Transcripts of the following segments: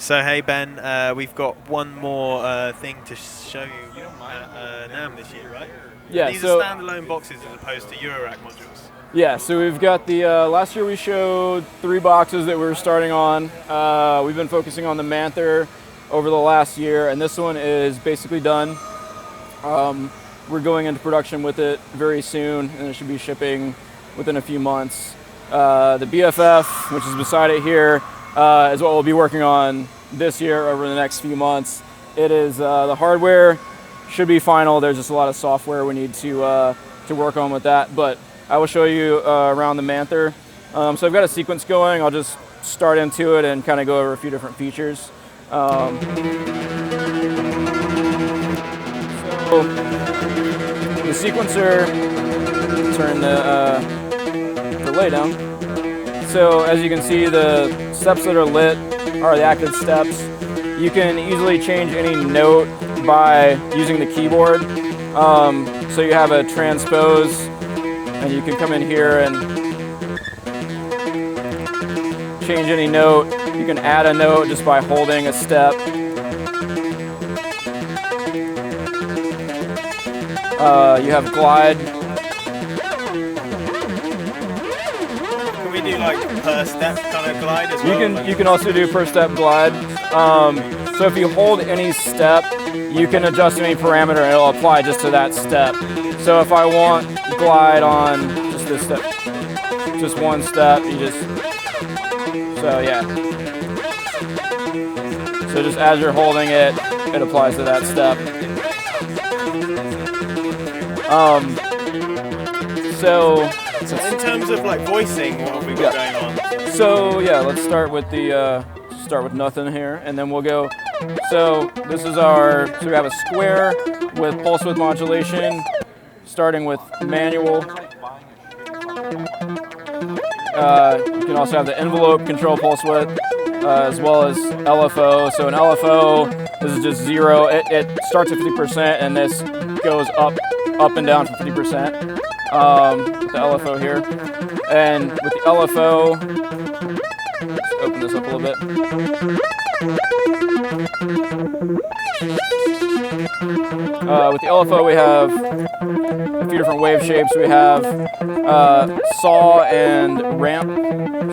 So hey Ben, we've got one more thing to show you at NAMM this year, right? Yeah. These are standalone boxes as opposed to Eurorack modules. Yeah. So we've got the last year we showed 3 boxes that we were starting on. We've been focusing on the Manther over the last year, and this one is basically done. We're going into production with it very soon, and it should be shipping within a few months. The BFF, which is beside it here, is what we'll be working on this year over the next few months. It is the hardware should be final. There's just a lot of software we need to work on with that. But I will show you around the Manther. So I've got a sequence going. I'll just start into it and kind of go over a few different features. So the sequencer, turn the lay down. So as you can see, the steps that are lit are the active steps. You can easily change any note by using the keyboard. So you have a transpose, and you can come in here and change any note. You can add a note just by holding a step. You have glide. Can we do like per step kind of glide as well? You can also do per step glide. So if you hold any step, you can adjust any parameter and it'll apply just to that step. So if I want glide on just this step, just one step, you just, so yeah. So just as you're holding it, it applies to that step. So in terms of like voicing, what have we got going on? So yeah, let's start with nothing here, and then we'll go. So this is our, so we have a square with pulse width modulation, starting with manual. You can also have the envelope control pulse width, as well as LFO. So an LFO, this is just 0. It starts at 50%, and this goes up and down from 50%. With the LFO here. And with the LFO, let's open this up a little bit. With the LFO, we have a few different wave shapes. We have saw and ramp,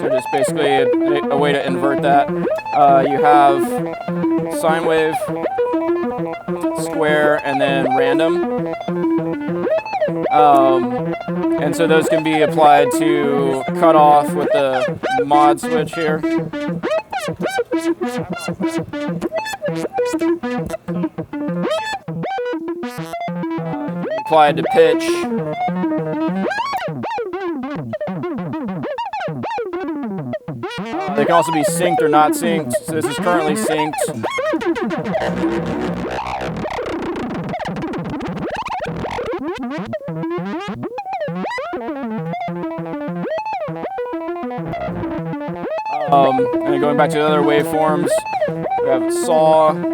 so just basically a way to invert that. You have sine wave, square, and then random. And so those can be applied to cut off with the mod switch here. Applied to pitch. They can also be synced or not synced. So this is currently synced. And going back to the other waveforms, we have saw. Just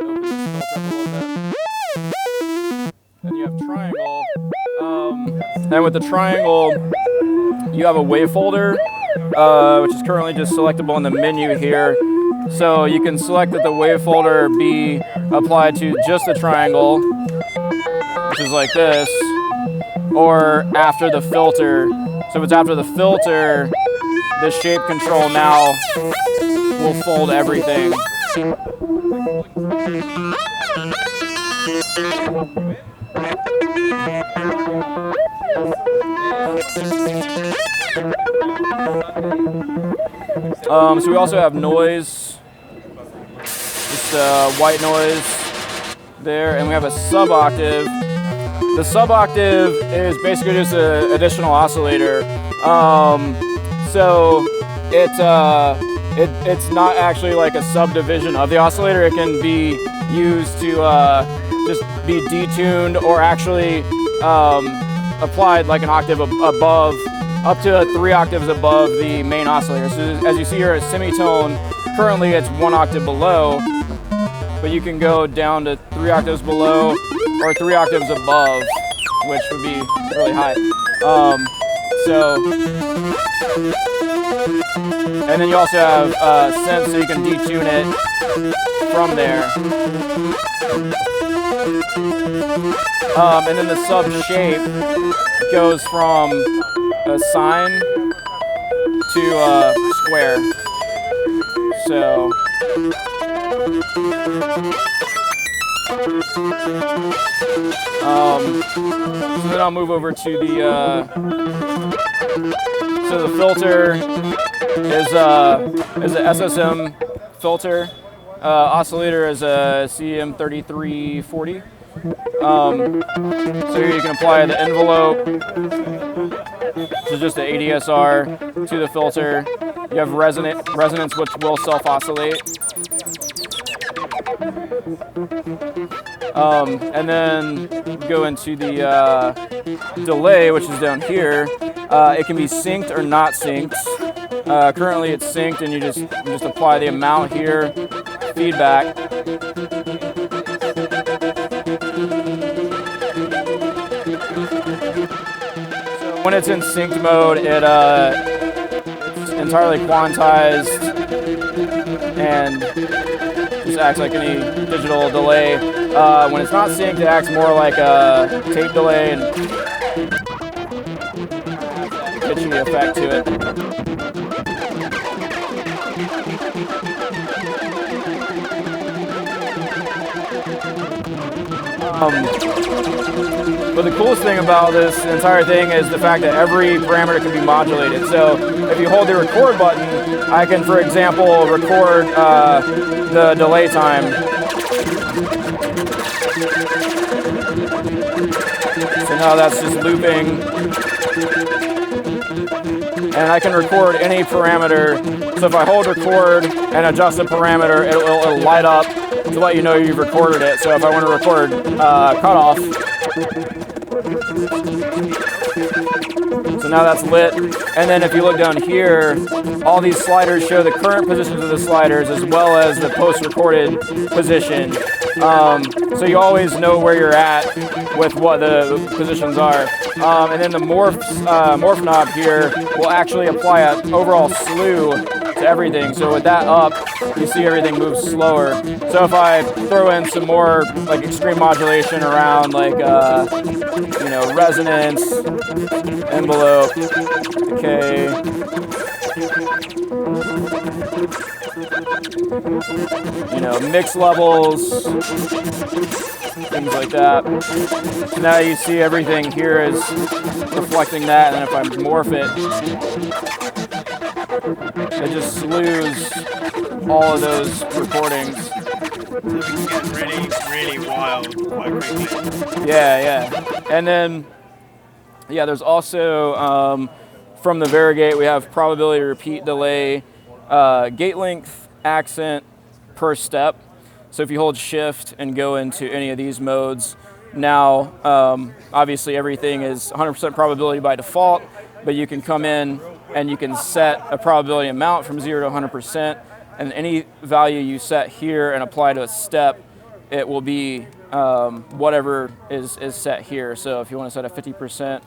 open this filter up a little bit. Then you have triangle. And with the triangle, you have a wave folder, which is currently just selectable in the menu here. So you can select that the wave folder be applied to just the triangle, which is like this, or after the filter. So if it's after the filter, the shape control now will fold everything. So we also have noise, just white noise there, and we have a sub-octave. The sub-octave is basically just an additional oscillator. So it's not actually like a subdivision of the oscillator. It can be used to just be detuned or actually applied like an octave above, up to 3 octaves above the main oscillator. So as you see here, a semitone, currently it's 1 octave below, but you can go down to 3 octaves below or 3 octaves above, which would be really high. So And then you also have sense, so you can detune it from there. And then the sub shape goes from a sine to a square. So then I'll move over to the so the filter is an SSM filter. Oscillator is a CM3340. So here you can apply the envelope, so just the ADSR to the filter. You have resonance, which will self-oscillate. And then go into the delay, which is down here. It can be synced or not synced. Currently it's synced, and you just apply the amount here, feedback. So when it's in synced mode, it's entirely quantized and just acts like any digital delay. When it's not synced, it acts more like a tape delay and pitchy effect to it. But the coolest thing about this entire thing is the fact that every parameter can be modulated. So if you hold the record button, I can, for example, record the delay time. So now that's just looping. And I can record any parameter. So if I hold record and adjust a parameter, it'll light up to let you know you've recorded it. So if I want to record cutoff, so now that's lit. And then if you look down here, all these sliders show the current positions of the sliders as well as the post-recorded position. So you always know where you're at with what the positions are. And then the morph knob here will actually apply an overall slew to everything. So with that up, you see everything moves slower. So if I throw in some more like extreme modulation around like resonance, envelope, decay, mix levels, things like that. So now you see everything here is reflecting that, and then if I morph it, it just slews all of those recordings. So we can get really, really wild quite quickly. Yeah. And then, there's also, from the variegate, we have probability repeat delay, gate length, accent per step. So if you hold shift and go into any of these modes, now obviously everything is 100% probability by default, but you can come in and you can set a probability amount from 0 to 100%, and any value you set here and apply to a step, it will be whatever is set here. So if you want to set a 50%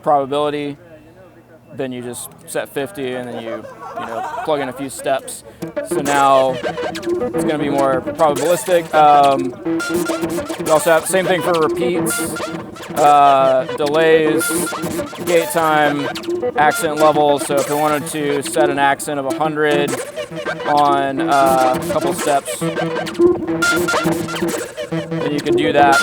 probability, then you just set 50 and then you plug in a few steps. So now it's going to be more probabilistic. We also have the same thing for repeats, delays, gate time, accent levels. So if we wanted to set an accent of 100 on a couple steps, then you can do that.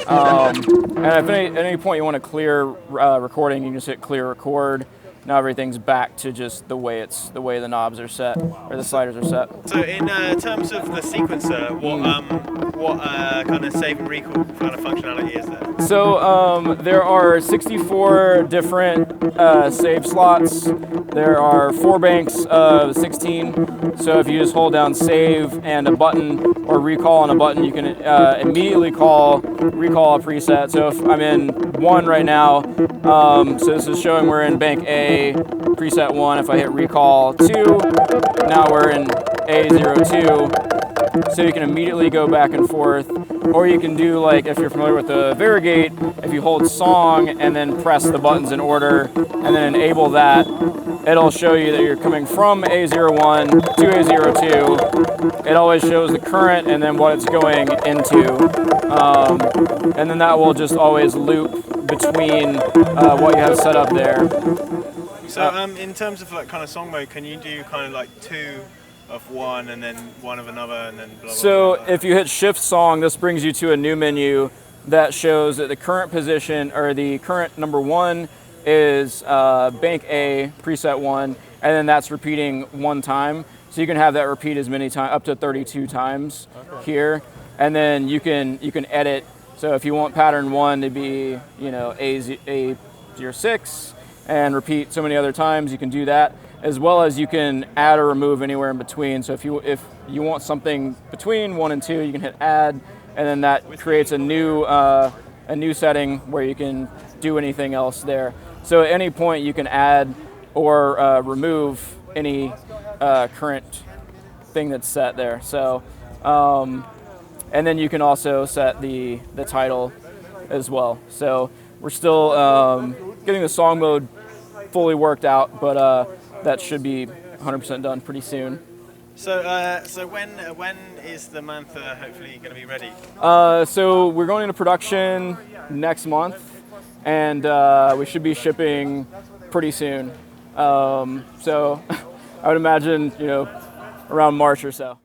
And if at any point you want to clear recording, you can just hit clear record. Now everything's back to just the way the knobs are set, or the sliders are set. So in terms of the sequencer, what kind of save and recall kind of functionality is there? So there are 64 different save slots. There are 4 banks of 16. So if you just hold down save and a button or recall on a button, you can immediately recall a preset. So if I'm in 1 right now, so this is showing we're in bank A, preset 1. If I hit recall 2, now we're in A02. so you can immediately go back and forth. Or you can do, like, if you're familiar with the Varigate, if you hold song and then press the buttons in order and then enable that, it'll show you that you're coming from A01 to A02. It always shows the current and then what it's going into. And then that will just always loop between what you have set up there. So in terms of like kind of song mode, can you do kind of like 2 of one and then 1 of another and then blah, blah, So blah, blah? if you hit Shift Song, this brings you to a new menu that shows that the current position, or the current number 1 is Bank A, preset 1, and then that's repeating 1 time. So you can have that repeat as many times, up to 32 times here. And then you can edit. So if you want pattern 1 to be, you know, A06 and repeat so many other times, you can do that. As well as you can add or remove anywhere in between. So if you want something between 1 and 2, you can hit add, and then that creates a new setting where you can do anything else there. So at any point you can add or remove any current thing that's set there. So and then you can also set the title as well. So we're still getting the song mode fully worked out, but that should be 100% done pretty soon. So when is the Manther hopefully going to be ready? So we're going into production next month, and we should be shipping pretty soon. So I would imagine, you know, around March or so.